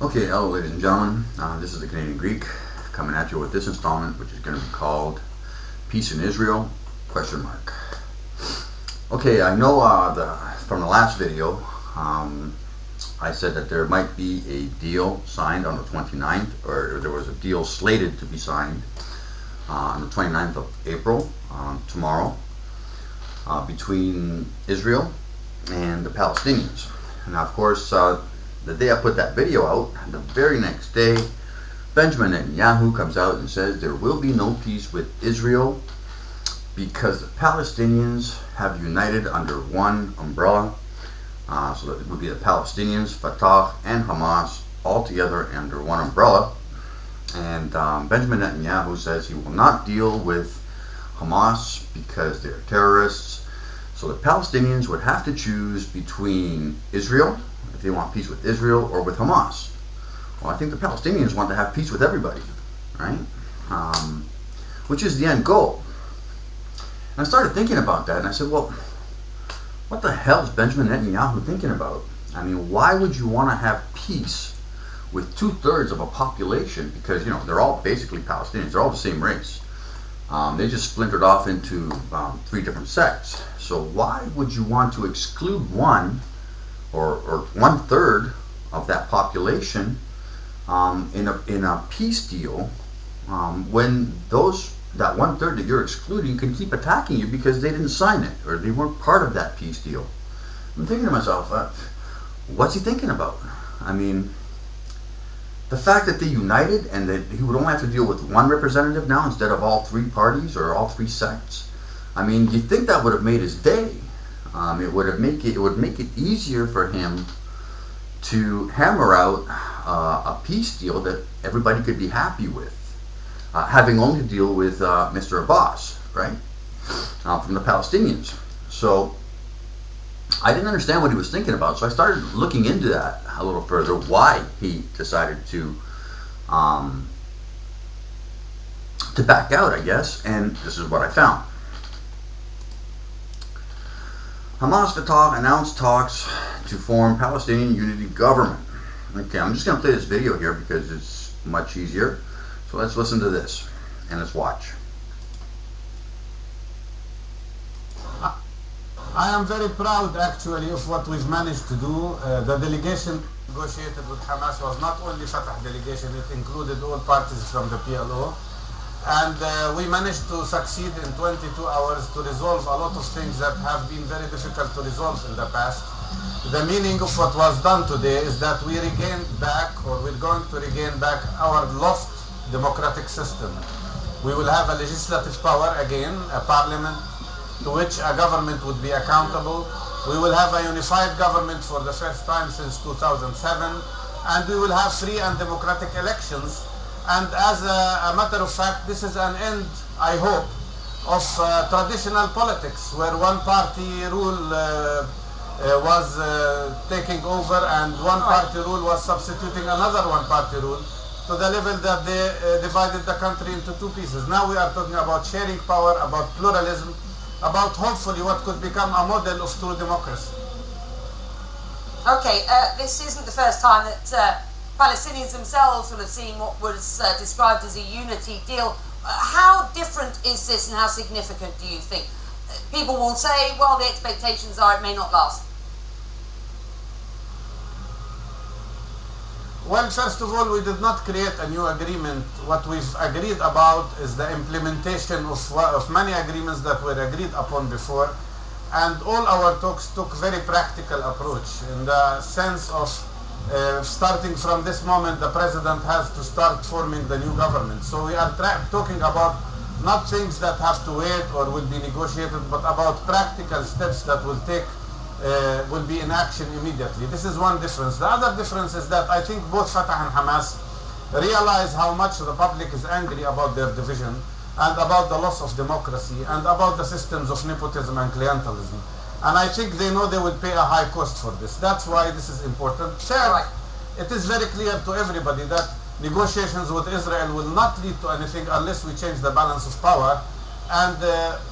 Okay, hello ladies and gentlemen. This is the Canadian Greek coming at you with this installment, which is going to be called Peace in Israel? Question mark. Okay, I know from the last video, I said that there might be a deal signed on the 29th, or there was a deal slated to be signed on the 29th of April, tomorrow, between Israel and the Palestinians. Now, of course, the day I put that video out, the very next day, Benjamin Netanyahu comes out and says there will be no peace with Israel because the Palestinians have united under one umbrella. So that it would be the Palestinians, Fatah, and Hamas all together under one umbrella. And Benjamin Netanyahu says he will not deal with Hamas because they're terrorists. So the Palestinians would have to choose between Israel, if they want peace with Israel, or with Hamas. Well, I think the Palestinians want to have peace with everybody, right? Which is the end goal. And I started thinking about that, and I said, well, what the hell is Benjamin Netanyahu thinking about? I mean, why would you want to have peace with 2/3 of a population? Because, you know, they're all basically Palestinians. They're all the same race. They just splintered off into 3 different sects. So why would you want to exclude one or 1/3 of that population in a peace deal when that 1/3 that you're excluding can keep attacking you because they didn't sign it or they weren't part of that peace deal? I'm thinking to myself, what's he thinking about? I mean, the fact that they united and that he would only have to deal with one representative now instead of all 3 parties or all 3 sects. I mean, you'd think that would have made his day. It would make it easier for him to hammer out a peace deal that everybody could be happy with, having only to deal with Mr. Abbas, right, from the Palestinians. So I didn't understand what he was thinking about, so I started looking into that a little further, why he decided to back out, I guess, and this is what I found. Hamas Fatah announced talks to form Palestinian Unity Government. Okay, I'm just going to play this video here because it's much easier. So let's listen to this and let's watch. I am very proud actually of what we've managed to do. The delegation negotiated with Hamas was not only Fatah delegation, it included all parties from the PLO. And we managed to succeed in 22 hours to resolve a lot of things that have been very difficult to resolve in the past. The meaning of what was done today is that we regained back, or we're going to regain back, our lost democratic system. We will have a legislative power again, a parliament to which a government would be accountable. We will have a unified government for the first time since 2007, and we will have free and democratic elections. And as a matter of fact, this is an end, I hope, of traditional politics, where one party rule was taking over and one party rule was substituting another one party rule to the level that they divided the country into 2 pieces. Now we are talking about sharing power, about pluralism, about hopefully what could become a model of true democracy. Okay, this isn't the first time that Palestinians themselves will have seen what was described as a unity deal. How different is this and how significant do you think? People will say, well, the expectations are it may not last. Well, first of all, we did not create a new agreement. What we've agreed about is the implementation of many agreements that were agreed upon before. And all our talks took very practical approach in the sense of starting from this moment, the president has to start forming the new government. So we are talking about not things that have to wait or will be negotiated, but about practical steps that will be in action immediately. This is one difference. The other difference is that I think both Fatah and Hamas realize how much the public is angry about their division and about the loss of democracy and about the systems of nepotism and clientelism. And I think they know they will pay a high cost for this. That's why this is important. Third, it is very clear to everybody that negotiations with Israel will not lead to anything unless we change the balance of power. And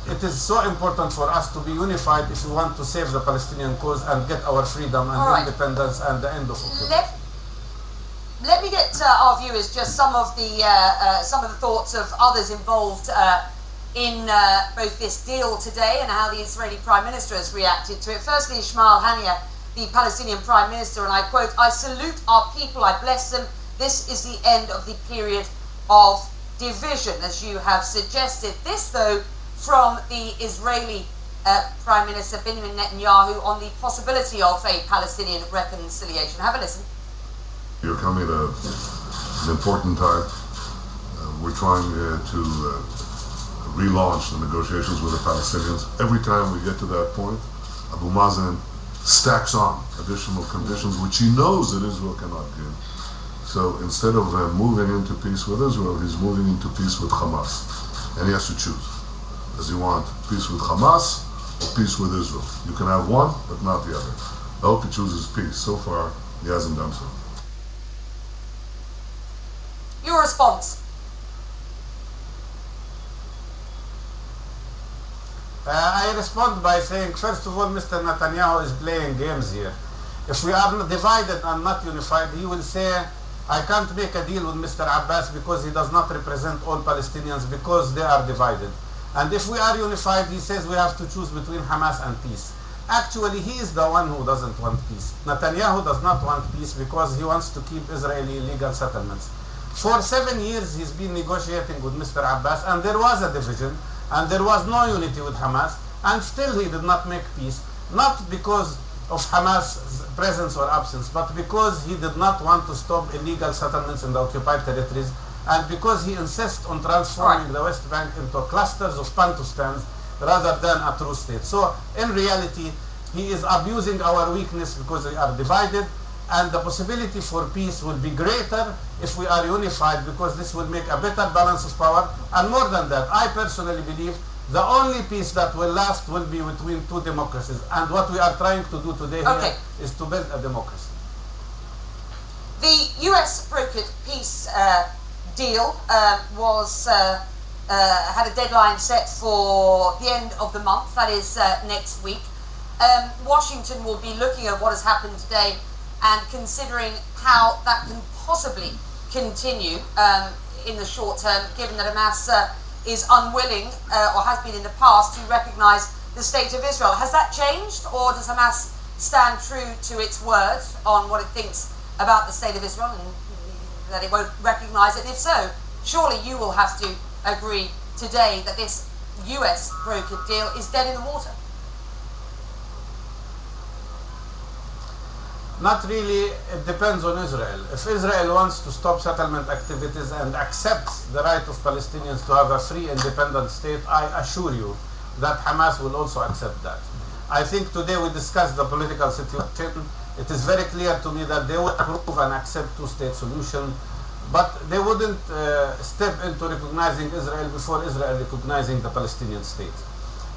it is so important for us to be unified if we want to save the Palestinian cause and get our freedom and independence and the end of occupation. let me get our viewers just some of the thoughts of others involved in both this deal today and how the Israeli Prime Minister has reacted to it. Firstly, Ismail Haniyeh, the Palestinian Prime Minister, and I quote, "I salute our people, I bless them. This is the end of the period of division," as you have suggested. This, though, from the Israeli Prime Minister Benjamin Netanyahu on the possibility of a Palestinian reconciliation. Have a listen. You're coming at an important time. We're trying to relaunch the negotiations with the Palestinians. Every time we get to that point, Abu Mazen stacks on additional conditions which he knows that Israel cannot give. So instead of moving into peace with Israel, he's moving into peace with Hamas. And he has to choose. Does he want peace with Hamas or peace with Israel? You can have one, but not the other. I hope he chooses peace. So far, he hasn't done so. Your response? I respond by saying, first of all, Mr. Netanyahu is playing games here. If we are divided and not unified, he will say, I can't make a deal with Mr. Abbas because he does not represent all Palestinians because they are divided. And if we are unified, he says we have to choose between Hamas and peace. Actually, he is the one who doesn't want peace. Netanyahu does not want peace because he wants to keep Israeli illegal settlements. For 7 years, he's been negotiating with Mr. Abbas, and there was a division, and there was no unity with Hamas, and still he did not make peace, not because of Hamas' presence or absence, but because he did not want to stop illegal settlements in the occupied territories, and because he insists on transforming the West Bank into clusters of Bantustans rather than a true state. So, in reality, he is abusing our weakness because we are divided, and the possibility for peace will be greater if we are unified, because this will make a better balance of power. And more than that, I personally believe the only peace that will last will be between two democracies. And what we are trying to do today here is to build a democracy. The US brokered peace deal had a deadline set for the end of the month, that is next week. Washington will be looking at what has happened today and considering how that can possibly continue in the short term, given that Hamas is unwilling, or has been in the past, to recognize the state of Israel. Has that changed, or does Hamas stand true to its word on what it thinks about the state of Israel and that it won't recognize it? And if so, surely you will have to agree today that this US brokered deal is dead in the water. Not really. It depends on Israel. If Israel wants to stop settlement activities and accepts the right of Palestinians to have a free, independent state, I assure you that Hamas will also accept that. I think today we discussed the political situation. It is very clear to me that they would approve and accept two-state solution, but they wouldn't step into recognizing Israel before Israel recognizing the Palestinian state.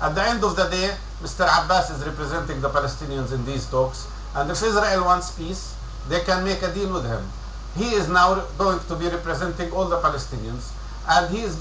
At the end of the day, Mr. Abbas is representing the Palestinians in these talks. And if Israel wants peace, they can make a deal with him. He is now going to be representing all the Palestinians, and he is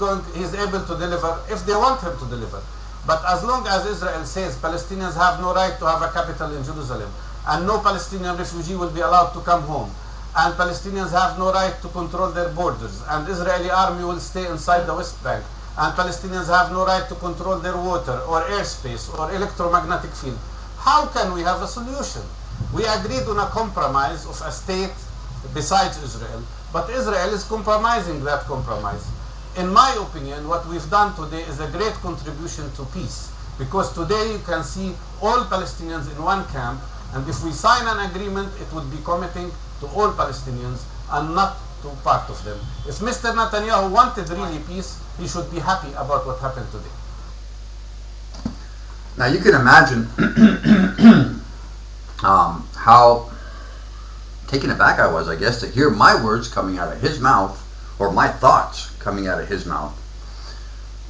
able to deliver if they want him to deliver. But as long as Israel says Palestinians have no right to have a capital in Jerusalem, and no Palestinian refugee will be allowed to come home, and Palestinians have no right to control their borders, and Israeli army will stay inside the West Bank, and Palestinians have no right to control their water or airspace or electromagnetic field, how can we have a solution? We agreed on a compromise of a state besides Israel, but Israel is compromising that compromise. In my opinion, what we've done today is a great contribution to peace, because today you can see all Palestinians in one camp, and if we sign an agreement, it would be committing to all Palestinians and not to part of them. If Mr. Netanyahu wanted really peace, he should be happy about what happened today. Now you can imagine how taken aback I was, I guess, to hear my words coming out of his mouth, or my thoughts coming out of his mouth.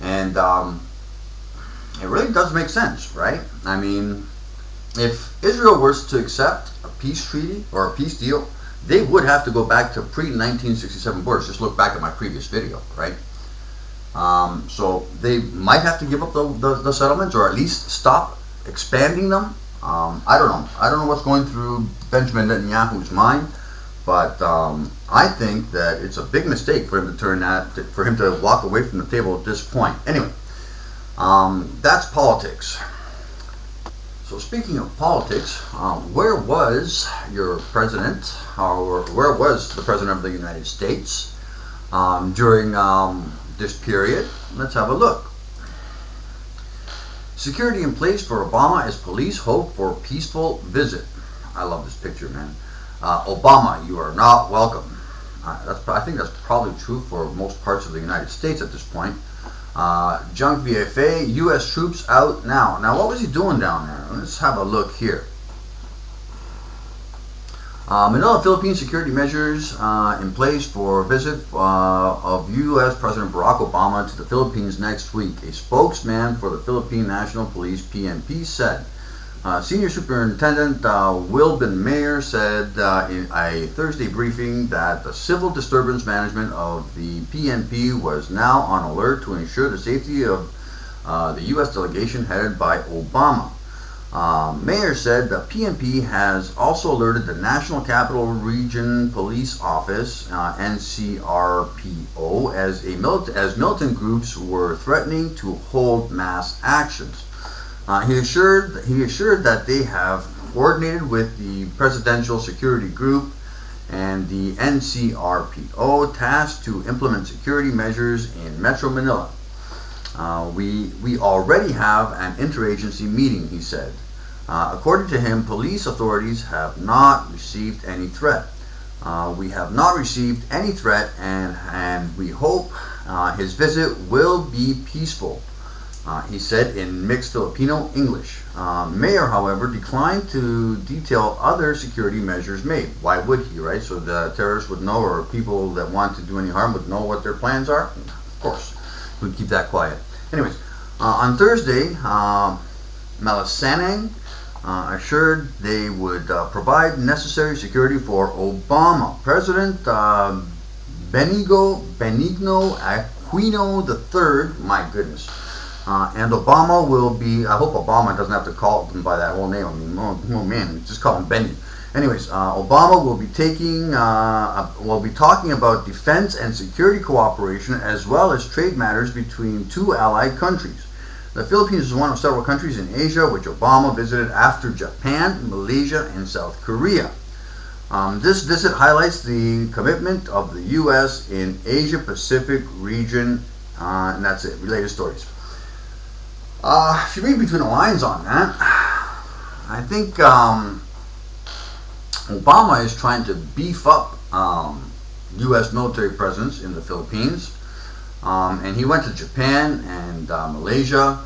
And it really does make sense, right? I mean, if Israel was to accept a peace treaty or a peace deal, they would have to go back to pre-1967 borders. Just look back at my previous video, right? So they might have to give up the settlements, or at least stop expanding them. I don't know. I don't know what's going through Benjamin Netanyahu's mind, But I think that it's a big mistake for him to walk away from the table at this point. Anyway, that's politics. So speaking of politics, where was your president, or where was the president of the United States during this period? Let's have a look. Security in place for Obama as police hope for peaceful visit. I love this picture, man. Obama, you are not welcome. I think that's probably true for most parts of the United States at this point. Junk VFA, U.S. troops out now. Now, what was he doing down there? Let's have a look here. Manila, Philippines security measures in place for visit of U.S. President Barack Obama to the Philippines next week. A spokesman for the Philippine National Police, PNP, said. Senior Superintendent Wilbin Mayer said in a Thursday briefing that the civil disturbance management of the PNP was now on alert to ensure the safety of the U.S. delegation headed by Obama. Mayer said the PNP has also alerted the National Capital Region Police Office, NCRPO, as militant groups were threatening to hold mass actions. He assured that they have coordinated with the Presidential Security Group and the NCRPO tasked to implement security measures in Metro Manila. We already have an interagency meeting, he said. According to him, police authorities have not received any threat. We have not received any threat, and we hope his visit will be peaceful. He said in mixed Filipino English. Mayer, however, declined to detail other security measures made. Why would he, right? So the terrorists would know, or people that want to do any harm would know what their plans are? Of course. We'd keep that quiet. Anyways, on Thursday, Malasanang assured they would provide necessary security for Obama. President Benigno Aquino III, my goodness. And Obama will be, I hope Obama doesn't have to call him by that whole name. I mean, oh man, just call him Benny. Anyways, Obama will be talking about defense and security cooperation as well as trade matters between two allied countries. The Philippines is one of several countries in Asia which Obama visited after Japan, Malaysia, and South Korea. This visit highlights the commitment of the U.S. in Asia-Pacific region, and that's it, related stories. If you read between the lines on that, I think Obama is trying to beef up U.S. military presence in the Philippines, and he went to Japan and Malaysia.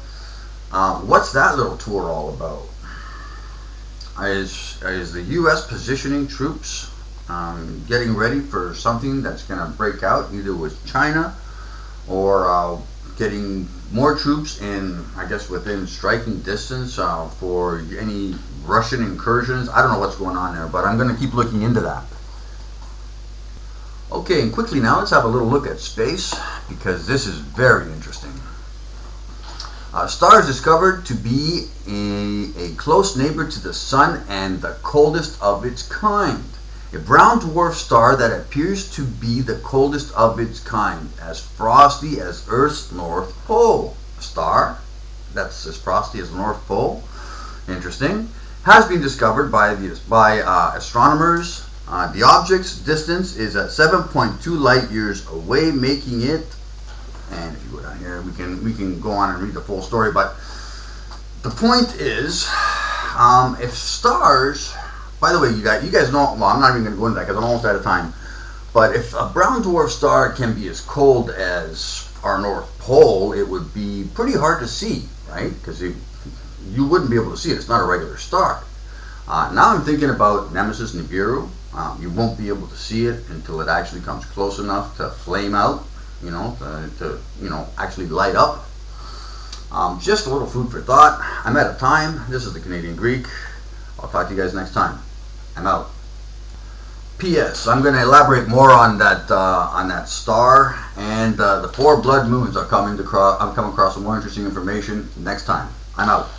What's that little tour all about? Is the U.S. positioning troops, getting ready for something that's going to break out, either with China or getting more troops in, I guess, within striking distance for any Russian incursions? I don't know what's going on there, but I'm going to keep looking into that. Okay, and quickly now, let's have a little look at space, because this is very interesting. Star is discovered to be a close neighbor to the Sun and the coldest of its kind. A brown dwarf star that appears to be the coldest of its kind, as frosty as Earth's North Pole. A star that's as frosty as the North Pole, interesting, has been discovered by astronomers. The object's distance is at 7.2 light years away, making it, and if you go down here, we can go on and read the full story, but the point is, if stars, by the way, you guys know, well, I'm not even going to go into that because I'm almost out of time, but if a brown dwarf star can be as cold as our North Pole, it would be pretty hard to see, right? Because you wouldn't be able to see it. It's not a regular star. Now I'm thinking about Nemesis Nibiru. You won't be able to see it until it actually comes close enough to flame out, to actually light up. Just a little food for thought. I'm out of time. This is the Canadian Greek. I'll talk to you guys next time. I'm out. P.S. I'm going to elaborate more on that star, and the 4 blood moons are coming across some more interesting information next time. I'm out.